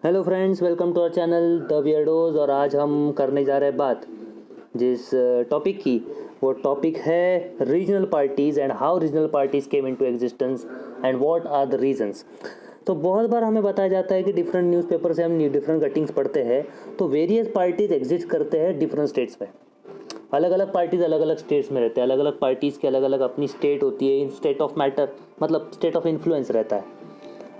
Hello friends, welcome to our channel the weirdos. और आज हम करने जा रहे हैं बात जिस टॉपिक की, वो टॉपिक है regional parties and how regional parties came into existence and what are the reasons. तो बहुत बार हमें बताया जाता है कि डिफरेंट न्यूज़पेपर से हम डिफरेंट कटिंग्स पढ़ते हैं, तो वेरियस पार्टीज़ एग्जिस्ट करते हैं डिफरेंट स्टेट्स में। अलग अलग पार्टीज़ अलग अलग स्टेट्स में रहते हैं, अलग अलग पार्टीज़ की अलग अलग अपनी स्टेट होती है। इन स्टेट ऑफ मैटर मतलब स्टेट ऑफ इन्फ्लुएंस रहता है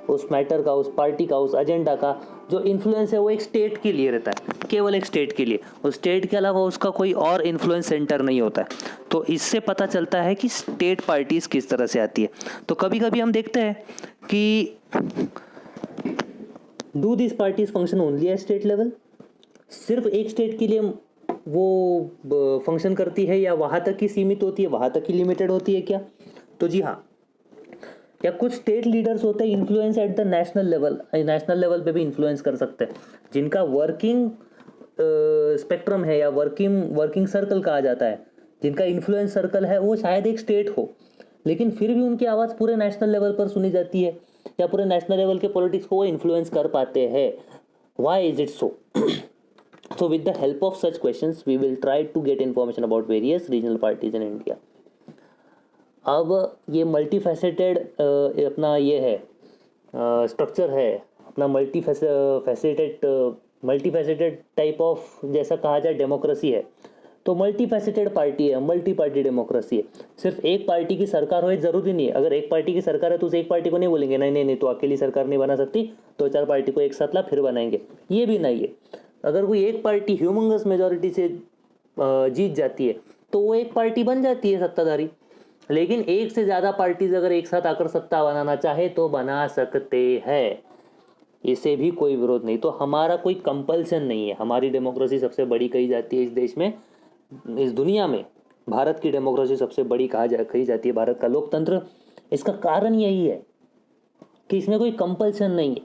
उस मैटर का, उस पार्टी का, उस एजेंडा का। जो इन्फ्लुएंस है वो एक स्टेट के लिए रहता है, केवल एक स्टेट के लिए। उस स्टेट के अलावा उसका कोई और इन्फ्लुएंस सेंटर नहीं होता है। तो इससे पता चलता है कि स्टेट पार्टीज किस तरह से आती है। तो कभी कभी हम देखते हैं कि do this parties function only at state level, सिर्फ एक स्टेट के लिए वो फंक्शन करती है, या वहाँ तक ही सीमित होती है, वहाँ तक ही लिमिटेड होती है क्या? तो जी हाँ, या कुछ स्टेट लीडर्स होते हैं influence at the national level पे भी इन्फ्लुएंस कर सकते हैं, जिनका वर्किंग स्पेक्ट्रम है या वर्किंग वर्किंग सर्कल कहा जाता है, जिनका इन्फ्लुएंस सर्कल है वो शायद एक स्टेट हो, लेकिन फिर भी उनकी आवाज़ पूरे नेशनल लेवल पर सुनी जाती है, या पूरे नेशनल लेवल के पॉलिटिक्स को वो इन्फ्लुएंस कर पाते हैं। Why is it so? So with the help of such questions we will try to get information about various regional parties in India. अब ये मल्टी फैसेटेड अपना ये है स्ट्रक्चर है, अपना मल्टी फैसेटेड टाइप ऑफ, जैसा कहा जाए डेमोक्रेसी है, तो मल्टी फैसेटेड पार्टी है, मल्टी पार्टी डेमोक्रेसी है। सिर्फ एक पार्टी की सरकार हो ये ज़रूरी नहीं है। अगर एक पार्टी की सरकार है तो उस एक पार्टी को नहीं बोलेंगे नहीं नहीं नहीं तो अकेली सरकार नहीं बना सकती, दो चार पार्टी को एक साथ ला फिर बनाएंगे, ये भी नहीं है। अगर कोई एक पार्टी ह्यूमंगस मेजॉरिटी से जीत जाती है तो वो एक पार्टी बन जाती है सत्ताधारी। लेकिन एक से ज़्यादा पार्टीज अगर एक साथ आकर सत्ता बनाना चाहे तो बना सकते हैं, इसे भी कोई विरोध नहीं। तो हमारा कोई कंपल्सन नहीं है। हमारी डेमोक्रेसी सबसे बड़ी कही जाती है इस देश में, इस दुनिया में भारत की डेमोक्रेसी सबसे बड़ी कही जाती है, भारत का लोकतंत्र। इसका कारण यही है कि इसमें कोई कंपल्सन नहीं है।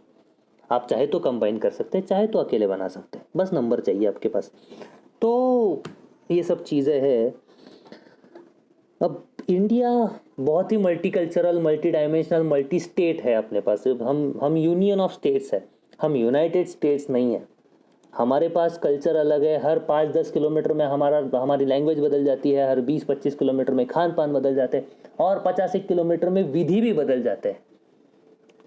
आप चाहे तो कंबाइन कर सकते हैं, चाहे तो अकेले बना सकते हैं, बस नंबर चाहिए आपके पास। तो ये सब चीज़ें हैं। अब इंडिया बहुत ही multicultural, multi dimensional, multi state है अपने पास। हम यूनियन ऑफ स्टेट्स है, हम यूनाइटेड स्टेट्स नहीं है। हमारे पास कल्चर अलग है, हर 5-10 किलोमीटर में हमारी लैंग्वेज बदल जाती है, हर 20-25 किलोमीटर में खान पान बदल जाते हैं, और 50 किलोमीटर में विधि भी बदल जाते हैं।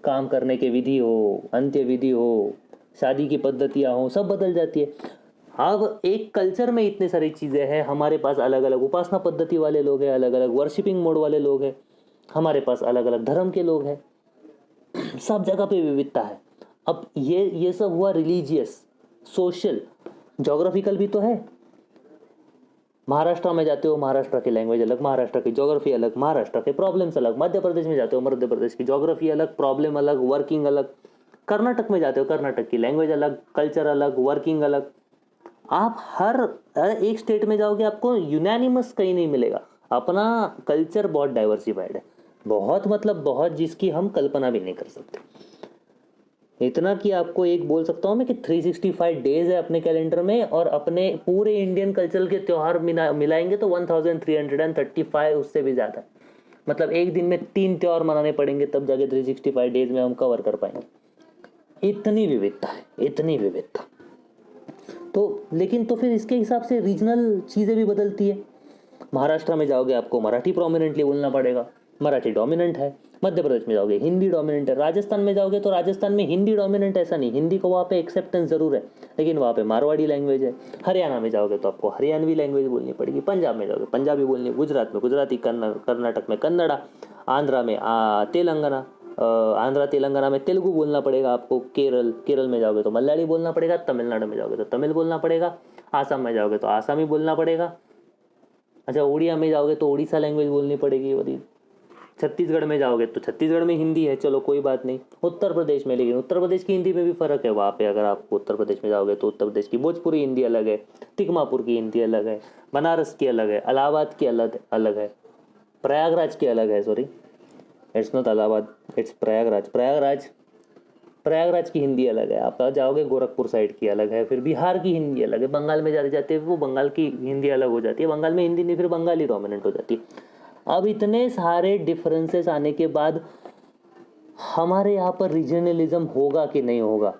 काम करने के विधि हो, अंत्य विधि हो, शादी की पद्धतियाँ हो, सब बदल जाती है। अब एक कल्चर में इतने सारी चीज़ें हैं, हमारे पास अलग अलग उपासना पद्धति वाले लोग हैं, अलग अलग वर्शिपिंग मोड वाले लोग हैं, हमारे पास अलग अलग धर्म के लोग हैं, सब जगह पे विविधता है। अब ये सब हुआ रिलीजियस, सोशल, जोग्राफिकल भी तो है। महाराष्ट्र में जाते हो, महाराष्ट्र की लैंग्वेज अलग, महाराष्ट्र की जोग्राफी अलग, महाराष्ट्र के प्रॉब्लम्स अलग। मध्य प्रदेश में जाते हो, मध्य प्रदेश की जोग्राफी अलग, प्रॉब्लम अलग, वर्किंग अलग। कर्नाटक में जाते हो, कर्नाटक की लैंग्वेज अलग, कल्चर अलग, वर्किंग अलग। आप हर एक स्टेट में जाओगे आपको यूनानिमस कहीं नहीं मिलेगा। अपना कल्चर बहुत डाइवर्सिफाइड है, बहुत मतलब बहुत, जिसकी हम कल्पना भी नहीं कर सकते। इतना कि आपको एक बोल सकता हूँ मैं कि 365 डेज है अपने कैलेंडर में, और अपने पूरे इंडियन कल्चर के त्यौहार मिलाएंगे तो 1335, उससे भी ज़्यादा। मतलब एक दिन में 3 त्यौहार मनाने पड़ेंगे, तब जाके 365 डेज में हम कवर कर पाएंगे। इतनी विविधता है, इतनी विविधता। तो लेकिन तो फिर इसके हिसाब से रीजनल चीज़ें भी बदलती है। महाराष्ट्र में जाओगे आपको मराठी प्रोमिनेंटली बोलना पड़ेगा, मराठी डोमिनेंट है। मध्य प्रदेश में जाओगे हिंदी डोमिनेंट है। राजस्थान में जाओगे तो राजस्थान में हिंदी डोमिनेंट ऐसा नहीं, हिंदी को वहाँ पे एक्सेप्टेंस ज़रूर है, लेकिन वहाँ पे मारवाड़ी लैंग्वेज है। हरियाणा में जाओगे तो आपको हरियाणवी लैंग्वेज बोलनी पड़ेगी। पंजाब में जाओगे पंजाबी बोलनी, गुजरात में गुजराती, कर्नाटक में कन्नड़ा, आंध्रा में तेलंगाना, आंध्रा तेलंगाना में तेलुगु बोलना पड़ेगा आपको। केरल में जाओगे तो मलयाली बोलना पड़ेगा, तमिलनाडु में जाओगे तो तमिल बोलना पड़ेगा, आसाम में जाओगे तो आसामी बोलना पड़ेगा। अच्छा, उड़िया में जाओगे तो उड़ीसा लैंग्वेज बोलनी पड़ेगी। और छत्तीसगढ़ में जाओगे तो छत्तीसगढ़ में हिंदी है, चलो कोई बात नहीं। उत्तर प्रदेश में, लेकिन उत्तर प्रदेश की हिंदी में भी फ़र्क है। वहाँ पे अगर आप उत्तर प्रदेश में जाओगे तो उत्तर प्रदेश की भोजपुरी हिंदी अलग है, तिकमापुर की हिंदी अलग है, बनारस की अलग है, इलाहाबाद की अलग है, प्रयागराज की अलग है। Sorry, it's not Allahabad, it's Prayagraj की हिंदी अलग है। आप जाओगे गोरखपुर साइड की अलग है, फिर बिहार की हिंदी अलग है, बंगाल में जाते जाते वो बंगाल की हिंदी अलग हो जाती है, बंगाल में हिंदी नहीं फिर बंगाली डोमिनेंट हो जाती है। अब इतने सारे डिफरेंसेस आने के बाद हमारे यहाँ पर रीजनलिज्म होगा कि नहीं होगा,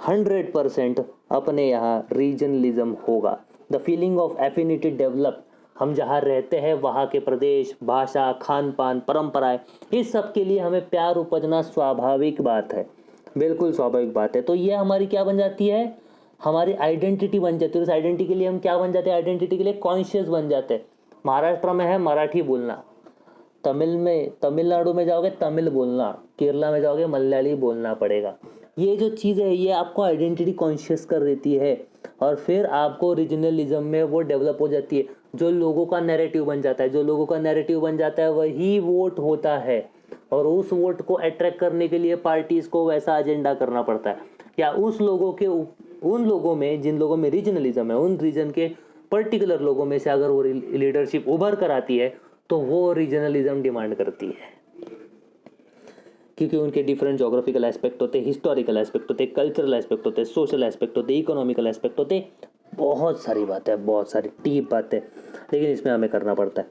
100% अपने यहाँ रीजनलिज्म होगा। The feeling of affinity develop, हम जहाँ रहते हैं वहाँ के प्रदेश, भाषा, खान पान, परंपराएं, इस सब के लिए हमें प्यार उपजना स्वाभाविक बात है, बिल्कुल स्वाभाविक बात है। तो ये हमारी क्या बन जाती है, हमारी आइडेंटिटी बन जाती है। उस आइडेंटिटी के लिए हम क्या बन जाते हैं, आइडेंटिटी के लिए कॉन्शियस बन जाते हैं। महाराष्ट्र में है मराठी बोलना, तमिलनाडु में जाओगे तमिल बोलना, केरला में जाओगे मलयाली बोलना पड़ेगा। ये जो चीज़ है ये आपको आइडेंटिटी कॉन्शियस कर देती है और फिर आपको रीजनलिज्म में वो डेवलप हो जाती है। जो लोगों का नैरेटिव बन जाता है, जो लोगों का नैरेटिव बन जाता है वही वोट होता है और उस वोट को अट्रैक्ट करने के लिए पार्टीज को वैसा एजेंडा करना पड़ता है, या उस लोगों के उन लोगों में जिन लोगों में रीजनलिज्म है, उन रीजन के पर्टिकुलर लोगों में से अगर वो लीडरशिप उभर कर आती है तो वो रीजनलिज्म डिमांड करती है, क्योंकि उनके डिफरेंट जोग्राफिकल एस्पेक्ट होते, हिस्टोरिकल एस्पेक्ट होते, कल्चरल एस्पेक्ट होते, सोशल एस्पेक्ट होते, इकोनॉमिकल एस्पेक्ट होते, बहुत सारी बातें, बहुत सारी डीप बातें, लेकिन इसमें हमें करना पड़ता है।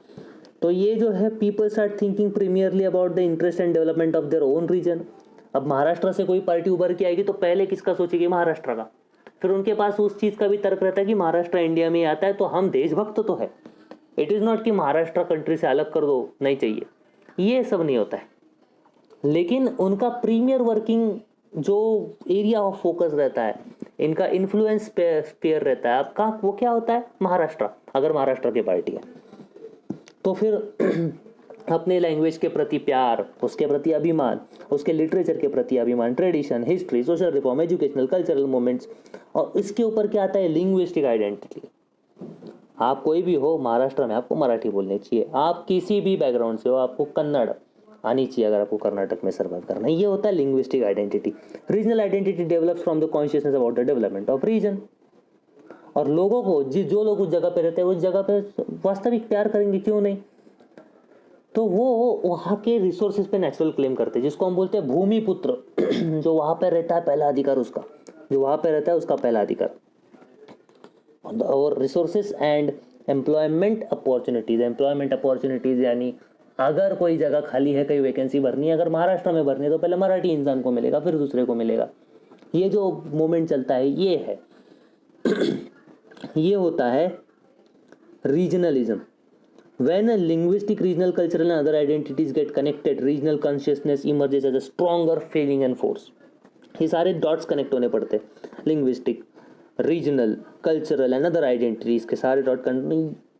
तो ये जो है people start thinking primarily about the interest and development of their own region. अब महाराष्ट्र से कोई पार्टी उभर के आएगी तो पहले किसका सोचेगी, महाराष्ट्र का। फिर उनके पास उस चीज़ का भी तर्क रहता है कि महाराष्ट्र इंडिया में आता है तो हम देशभक्त तो है। इट इज़ नॉट कि महाराष्ट्र कंट्री से अलग कर दो, नहीं चाहिए, ये सब नहीं होता है। लेकिन उनका प्रीमियर वर्किंग जो एरिया ऑफ फोकस रहता है, इनका इन्फ्लुएंस स्फीयर रहता है आपका, वो क्या होता है, महाराष्ट्र। अगर महाराष्ट्र की पार्टी है तो फिर अपने लैंग्वेज के प्रति प्यार, उसके प्रति अभिमान, उसके लिटरेचर के प्रति अभिमान, tradition, history, social reform, educational, cultural movements, और इसके ऊपर क्या आता है, लिंग्विस्टिक आइडेंटिटी। आप कोई भी हो, महाराष्ट्र में आपको मराठी बोलनी चाहिए, आप किसी भी बैकग्राउंड से हो, आपको कन्नड़ आनी चाहिए अगर आपको कर्नाटक में सर्वाइव करना है। ये होता है linguistic identity. Regional identity develops from the consciousness about the development of region. और लोगों को जो लोग उस जगह पे रहते हैं उस जगह पे वास्तविक प्यार करेंगे, क्यों नहीं। तो वो वहाँ के रिसोर्सेज पे नेचुरल क्लेम करते हैं, जिसको हम बोलते हैं भूमि पुत्र। जो वहाँ पे रहता है पहला अधिकार उसका, जो वहाँ पे रहता है उसका पहला अधिकार। और रिसोर्सेज एंड एम्प्लॉयमेंट अपॉर्चुनिटीज यानी अगर कोई जगह खाली है, कहीं वैकेंसी भरनी है, अगर महाराष्ट्र में भरनी है तो पहले मराठी इंसान को मिलेगा, फिर दूसरे को मिलेगा। ये जो मोमेंट चलता है ये है ये होता है regionalism. When a linguistic, regional, cultural and other identities get connected, regional consciousness emerges as a stronger feeling and force. ये सारे डॉट्स कनेक्ट होने पड़ते हैं, linguistic, regional, cultural and other identities के सारे डॉट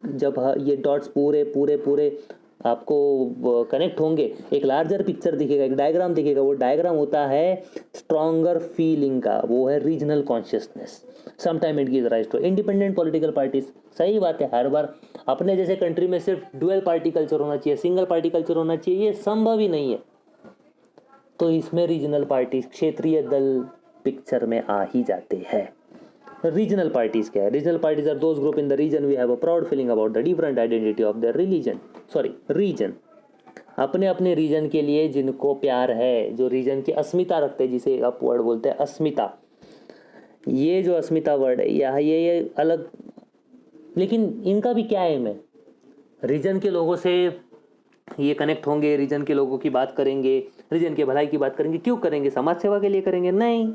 जब ये डॉट्स पूरे पूरे पूरे आपको कनेक्ट होंगे, एक लार्जर पिक्चर दिखेगा, एक डायग्राम दिखेगा। वो डायग्राम होता है स्ट्रॉन्गर फीलिंग का, वो है regional consciousness. Sometime it gives rise to independent political parties. सही बात है, हर बार अपने जैसे कंट्री में सिर्फ डुअल पार्टी कल्चर होना चाहिए, सिंगल पार्टी कल्चर होना चाहिए, ये संभव ही नहीं है। तो इसमें रीजनल पार्टी, क्षेत्रीय दल पिक्चर में आ ही जाते हैं। रीजनल पार्टीज क्या है, regional parties are those group in the region we have a proud feeling about the different identity of the region. अपने अपने रीजन के लिए जिनको प्यार है, जो रीजन की अस्मिता रखते हैं, जिसे आप वर्ड बोलते हैं अस्मिता। ये जो अस्मिता वर्ड है ये अलग, लेकिन इनका भी क्या एम है, रीजन के लोगों से ये कनेक्ट होंगे, रीजन के लोगों की बात करेंगे, रीजन के भलाई की बात करेंगे। क्यों करेंगे, समाज सेवा के लिए करेंगे? नहीं,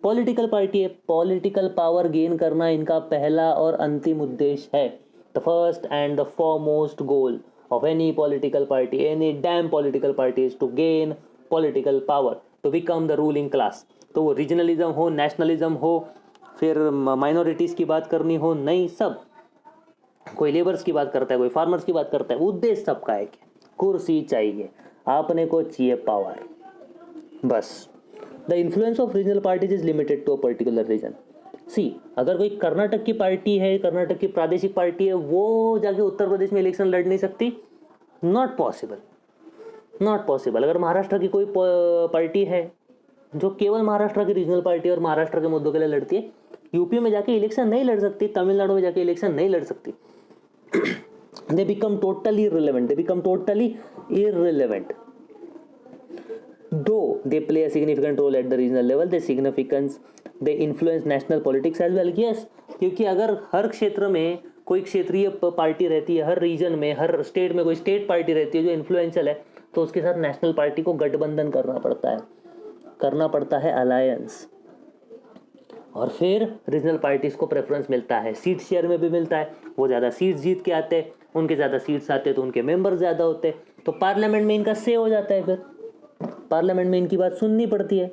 पॉलिटिकल पार्टी है, पॉलिटिकल पावर गेन करना इनका पहला और अंतिम उद्देश्य है। The first and the foremost goal of any political party, any damn political party is to gain political power, to become the ruling class. तो वो रीजनलिज्म हो, नेशनलिज्म हो, फिर माइनॉरिटीज़ की बात करनी हो, नहीं, सब, कोई लेबर्स की बात करता है, कोई फार्मर्स की बात करता है, उद्देश्य सबका है कि कुर्सी चाहिए, आपने को चाहिए पावर, बस। The influence of regional parties is limited to a particular region. See, अगर कोई कर्नाटक की पार्टी है, कर्नाटक की प्रादेशिक पार्टी है, वो जाके उत्तर प्रदेश में इलेक्शन लड़ नहीं सकती, नॉट पॉसिबल। अगर महाराष्ट्र की कोई पार्टी है जो केवल महाराष्ट्र की रीजनल पार्टी और महाराष्ट्र के मुद्दों के लिए लड़ती है, यूपी में जाके इलेक्शन नहीं लड़ सकती, तमिलनाडु में जाके इलेक्शन नहीं लड़ सकती। they become totally irrelevant though they play a significant role at the regional level, they influence national politics as well. Yes, क्योंकि अगर हर क्षेत्र में कोई क्षेत्रीय पार्टी रहती है, हर रीजन में, हर स्टेट में कोई स्टेट पार्टी रहती है जो इन्फ्लुएंशियल है, तो उसके साथ नेशनल पार्टी को गठबंधन करना पड़ता है अलायंस। और फिर रीजनल पार्टीज को प्रेफरेंस मिलता है, सीट शेयर में भी मिलता है, वो ज़्यादा सीट्स जीत के आते हैं, उनके ज़्यादा सीट्स आते हैं तो उनके मेंबर ज़्यादा होते हैं, तो पार्लियामेंट में इनका से हो जाता है, फिर पार्लियामेंट में इनकी बात सुननी पड़ती है।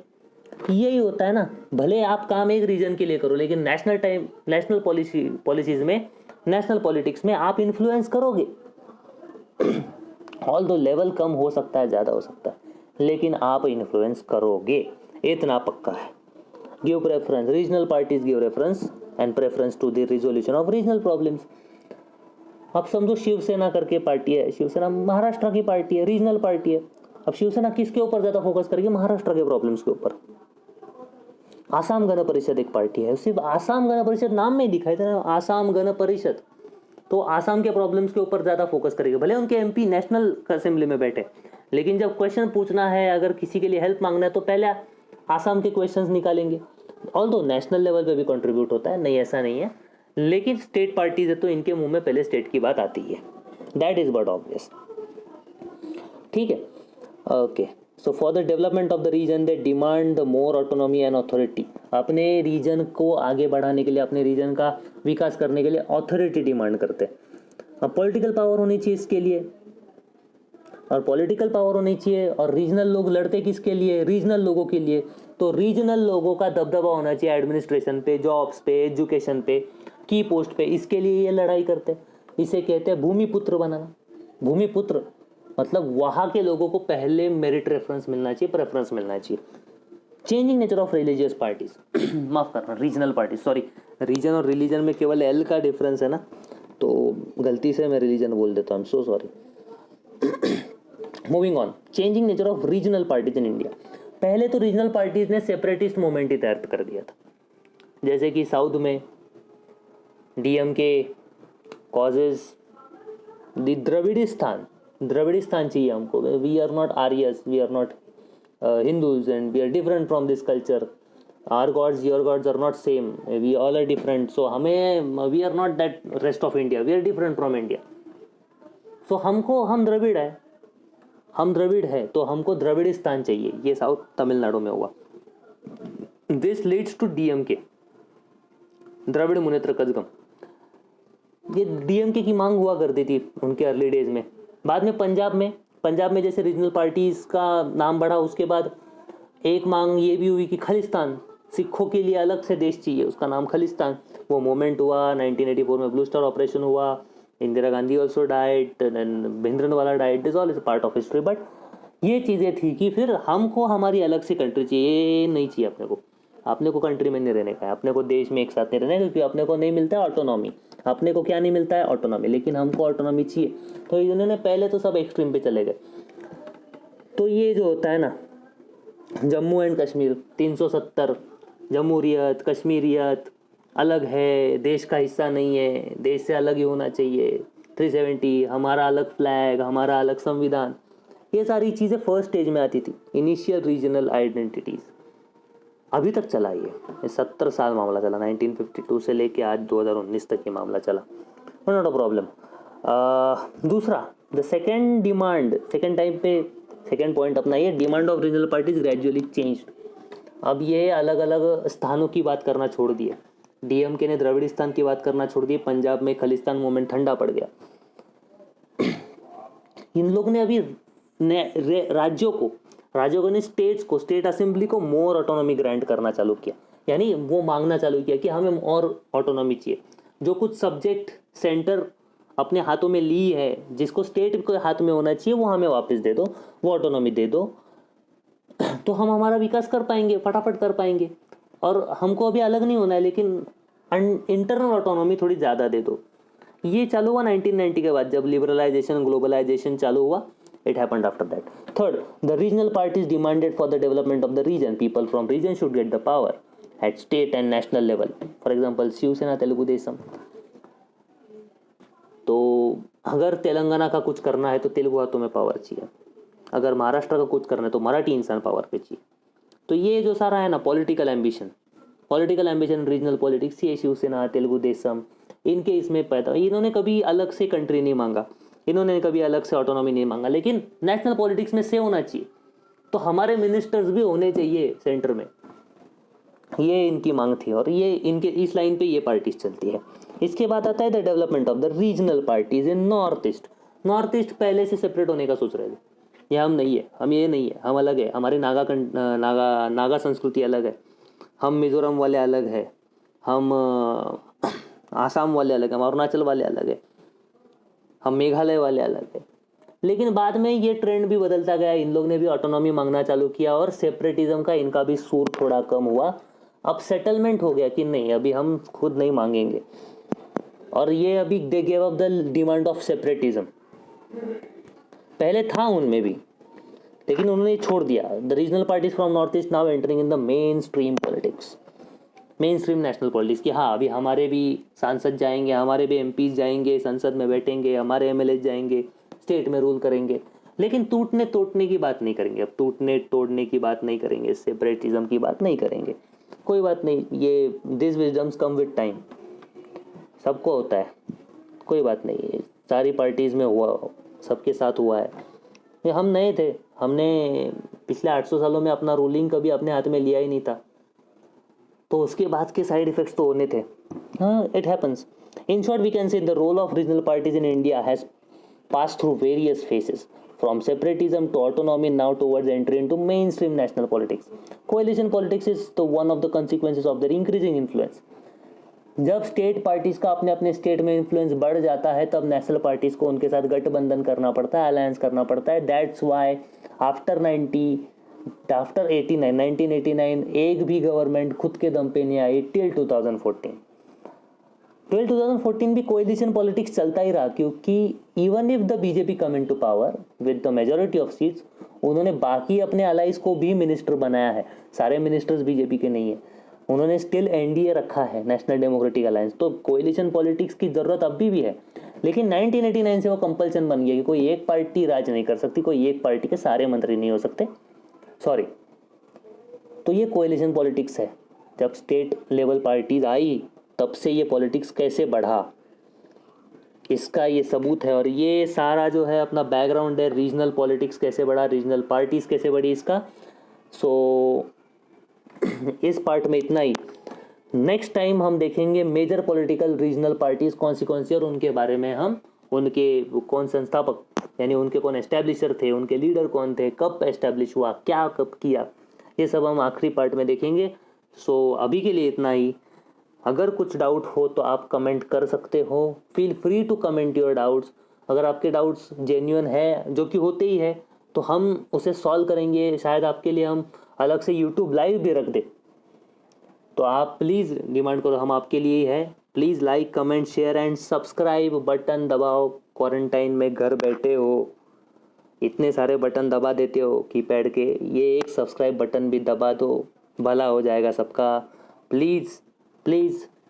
यही होता है ना, भले आप काम एक रीजन के लिए करो लेकिन नेशनल पॉलिसीज में, नेशनल पॉलिटिक्स में आप इन्फ्लुएंस करोगे। ऑल दो लेवल कम हो सकता है, ज़्यादा हो सकता है, लेकिन आप इन्फ्लुएंस करोगे, इतना पक्का है। Give preference, regional parties give reference and preference to the resolution of regional problems. अब समझो शिवसेना करके पार्टी है, शिवसेना महाराष्ट्र की पार्टी है, रीजनल पार्टी है। अब शिवसेना किसके ऊपर ज़्यादा फोकस करेगी? महाराष्ट्र के प्रॉब्लम्स के ऊपर। आसाम गण परिषद एक पार्टी है, सिर्फ आसाम गण परिषद नाम में ही दिखाई दे रहा है, आसाम गण परिषद, तो आसाम के प्रॉब्लम्स के ऊपर ज़्यादा फोकस करेगी। भले उनके एमपी नेशनल असेंबली में बैठे, लेकिन जब क्वेश्चन पूछना है, अगर किसी के लिए हेल्प मांगना है, तो पहले आसाम के क्वेश्चंस निकालेंगे। ऑल्दो नेशनल लेवल पे भी कंट्रीब्यूट होता है, नहीं ऐसा नहीं है, लेकिन स्टेट पार्टीज है तो इनके मुंह में पहले स्टेट की बात आती है। That is but obvious. ठीक है, okay. So for the development of the region they demand the more autonomy and authority. अपने रीजन को आगे बढ़ाने के लिए, अपने रीजन का विकास करने के लिए अथॉरिटी डिमांड करते हैं। अब पॉलिटिकल पावर होनी चाहिए इसके लिए, और पॉलिटिकल पावर होनी चाहिए, और रीजनल लोग लड़ते किसके लिए? रीजनल लोगों के लिए। तो रीजनल लोगों का दबदबा होना चाहिए एडमिनिस्ट्रेशन पे, जॉब्स पे, एजुकेशन पे, की पोस्ट पे, इसके लिए ये लड़ाई करते हैं। इसे कहते हैं भूमिपुत्र बनाना। भूमिपुत्र मतलब वहाँ के लोगों को पहले मेरिट रेफरेंस मिलना चाहिए, प्रेफरेंस मिलना चाहिए। Changing nature of religious parties, माफ करना, रीजनल पार्टीज, सॉरी, रीजन और रिलीजन में केवल एल का डिफरेंस है ना, तो गलती से मैं रिलीजन बोल देता हूँ, so sorry. Moving on, changing nature of regional parties in India. पहले तो रीजनल पार्टीज ने सेपरेटिस्ट मूवमेंट ही तैयार कर दिया था, जैसे कि साउथ में डीएमके कॉजेज द्रविड़िस्तान चाहिए हमको। We are not Aryans, we are not Hindus and we are different from this culture. Our gods, your gods are not same, we all are different, so हमें, we are not that rest of India, we are different from India. So हमको, हम द्रविड़ है, हम द्रविड़ है तो हमको द्रविड़िस्तान चाहिए। ये साउथ तमिलनाडु में हुआ। This leads to DMK, Dravida Munnetra Kazhagam. ये डीएमके की मांग हुआ करती थी उनके अर्ली डेज में। बाद में पंजाब में जैसे रीजनल पार्टीज का नाम बढ़ा, उसके बाद एक मांग ये भी हुई कि खालिस्तान, सिखों के लिए अलग से देश चाहिए, उसका नाम खालिस्तान। वो मूवमेंट हुआ 1984 में, ब्लू स्टार ऑपरेशन हुआ, Indira Gandhi also died, Bhindranwale died, this all is part of history. But ये चीज़ें थी कि फिर हमको हमारी अलग से कंट्री चाहिए, नहीं चाहिए अपने को कंट्री में नहीं रहने का है, अपने को देश में एक साथ नहीं रहना है, क्योंकि अपने को नहीं मिलता है ऑटोनॉमी। अपने को क्या नहीं मिलता है? ऑटोनॉमी, लेकिन हमको ऑटोनॉमी चाहिए। तो इन्होंने पहले तो सब एक्सट्रीम पे चले गए। तो ये जो होता है ना, जम्मू एंड कश्मीर 370, जमहूरियत, कश्मीरियत अलग है, देश का हिस्सा नहीं है, देश से अलग ही होना चाहिए, 370, हमारा अलग फ्लैग, हमारा अलग संविधान, ये सारी चीज़ें फर्स्ट स्टेज में आती थी, इनिशियल रीजनल आइडेंटिटीज़। अभी तक चला ये 70 साल मामला चला, 1952 से लेके आज 2019 तक ये मामला चला, नॉट अ प्रॉब्लम। दूसरा, the second demand, second point अपना ये, demand of regional parties gradually changed. अब ये अलग अलग स्थानों की बात करना छोड़ दिए। डीएमके ने द्रविड़िस्तान की बात करना छोड़ दी, पंजाब में खालिस्तान मूवमेंट ठंडा पड़ गया। इन लोग ने अभी राज्यों ने स्टेट्स को, स्टेट असेंबली को मोर ऑटोनॉमी ग्रांट करना चालू किया, यानी वो मांगना चालू किया कि हमें और ऑटोनॉमी चाहिए। जो कुछ सब्जेक्ट सेंटर अपने हाथों में ली है, जिसको स्टेट के हाथ में होना चाहिए, वो हमें वापस दे दो, वो ऑटोनॉमी दे दो, तो हम हमारा विकास कर पाएंगे, फटाफट कर पाएंगे। और हमको अभी अलग नहीं होना है, लेकिन इंटरनल ऑटोनॉमी थोड़ी ज़्यादा दे दो। ये चालू हुआ 1990 के बाद, जब लिबरलाइजेशन, ग्लोबलाइजेशन चालू हुआ। It happened after that. Third, the regional parties demanded for the development of the region. People from region should get the power at state and national level. For example, Shiv Sena, Telugu Desam. तो अगर तेलंगाना का कुछ करना है तो तेलुगु हाथों में पावर चाहिए, अगर महाराष्ट्र का कुछ करना है तो मराठी इंसान पावर पे चाहिए। तो ये जो सारा है ना पॉलिटिकल एम्बिशन रीजनल पॉलिटिक्स, ये शिवसेना, तेलुगु देशम, इनके इसमें पैदा। इन्होंने कभी अलग से कंट्री नहीं मांगा, इन्होंने कभी अलग से ऑटोनॉमी नहीं मांगा, लेकिन नेशनल पॉलिटिक्स में से होना चाहिए। तो हमारे मिनिस्टर्स भी होने चाहिए सेंटर में, ये इनकी मांग थी और ये इनके इस लाइन पे ये पार्टीज चलती है। इसके बाद आता है the development of the regional parties in north east. North east पहले से सेपरेट होने का सोच रहे थे, ये हम नहीं है, हम ये नहीं है, हम अलग है, हमारी नागा संस्कृति अलग है, हम मिजोरम वाले अलग है, हम आसाम वाले अलग हैं, हम अरुणाचल वाले अलग है, हम मेघालय वाले अलग है। लेकिन बाद में ये ट्रेंड भी बदलता गया, इन लोग ने भी ऑटोनॉमी मांगना चालू किया और सेपरेटिज्म का इनका भी सूर थोड़ा कम हुआ। अब सेटलमेंट हो गया कि नहीं, अभी हम खुद नहीं मांगेंगे, और ये अभी they gave up the demand of separatism. पहले था उनमें भी, लेकिन उन्होंने छोड़ दिया। The regional parties from north east now entering in the main stream politics, main stream national politics, कि हाँ अभी हमारे भी सांसद जाएंगे, हमारे भी एमपीज जाएंगे, संसद में बैठेंगे, हमारे एमएलए जाएंगे, स्टेट में रूल करेंगे, लेकिन टूटने तोड़ने की बात नहीं करेंगे। अब टूटने तोड़ने की बात नहीं करेंगे, सेपरेटिज्म की बात नहीं करेंगे। कोई बात नहीं, ये this wisdom's come with time, सबको होता है, कोई बात नहीं, सारी पार्टीज़ में हुआ, सबके साथ हुआ है। ये हम नए थे, हमने पिछले 800 सालों में अपना रूलिंग कभी अपने हाथ में लिया ही नहीं था, तो उसके बाद के साइड इफेक्ट्स तो होने थे। हाँ, it happens. In short we can say the role of regional parties in India has passed through various phases, from separatism to autonomy, now towards entry into mainstream national politics. Coalition politics is the one of the consequences of their increasing influence. जब state parties का अपने अपने state में influence बढ़ जाता है, तब national parties को उनके साथ गठबंधन करना पड़ता है, अलायंस करना पड़ता है। दैट्स वाई आफ्टर 1989 एक भी गवर्नमेंट खुद के दम पे नहीं आई टिल 2014। 2014 भी कोएलिशन पॉलिटिक्स चलता ही रहा, क्योंकि even if the BJP come into power with the majority of seats, उन्होंने बाकी अपने अलाइज को भी मिनिस्टर बनाया है, सारे मिनिस्टर्स बीजेपी के नहीं है, उन्होंने स्टिल एनडीए रखा है, नेशनल डेमोक्रेटिक अलायंस। तो कोएलिशन पॉलिटिक्स की ज़रूरत अभी भी है, लेकिन 1989 से वो कंपल्सन बन गया कि कोई एक पार्टी राज नहीं कर सकती, कोई एक पार्टी के सारे मंत्री नहीं हो सकते, सॉरी। तो ये कोएलिशन पॉलिटिक्स है। जब स्टेट लेवल पार्टीज आई, तब से ये पॉलिटिक्स कैसे बढ़ा, इसका ये सबूत है। और ये सारा जो है अपना बैकग्राउंड है, रीजनल पॉलिटिक्स कैसे बढ़ा, रीजनल पार्टीज कैसे बढ़ी, इसका। सो इस पार्ट में इतना ही। नेक्स्ट टाइम हम देखेंगे मेजर पॉलिटिकल रीजनल पार्टीज कौन सी और उनके बारे में हम, उनके कौन संस्थापक, यानी उनके कौन एस्टेब्लिशर थे, उनके लीडर कौन थे, कब एस्टेब्लिश हुआ, क्या कब किया, ये सब हम आखिरी पार्ट में देखेंगे। सो अभी के लिए इतना ही। अगर कुछ डाउट हो तो आप कमेंट कर सकते हो, feel free to comment your doubts. अगर आपके डाउट्स जेन्युइन है, जो कि होते ही है, तो हम उसे सॉल्व करेंगे। शायद आपके लिए हम अलग से यूट्यूब लाइव भी रख दे, तो आप प्लीज़ डिमांड करो, हम आपके लिए ही है। Please like, comment, share and subscribe button दबाओ। क्वारंटाइन में घर बैठे हो, इतने सारे बटन दबा देते हो कीपैड के, ये एक सब्सक्राइब बटन भी दबा दो, भला हो जाएगा सबका। Please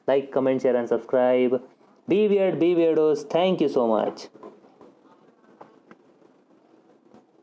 like, comment, share and subscribe. Be weird, be weirdos. Thank you so much.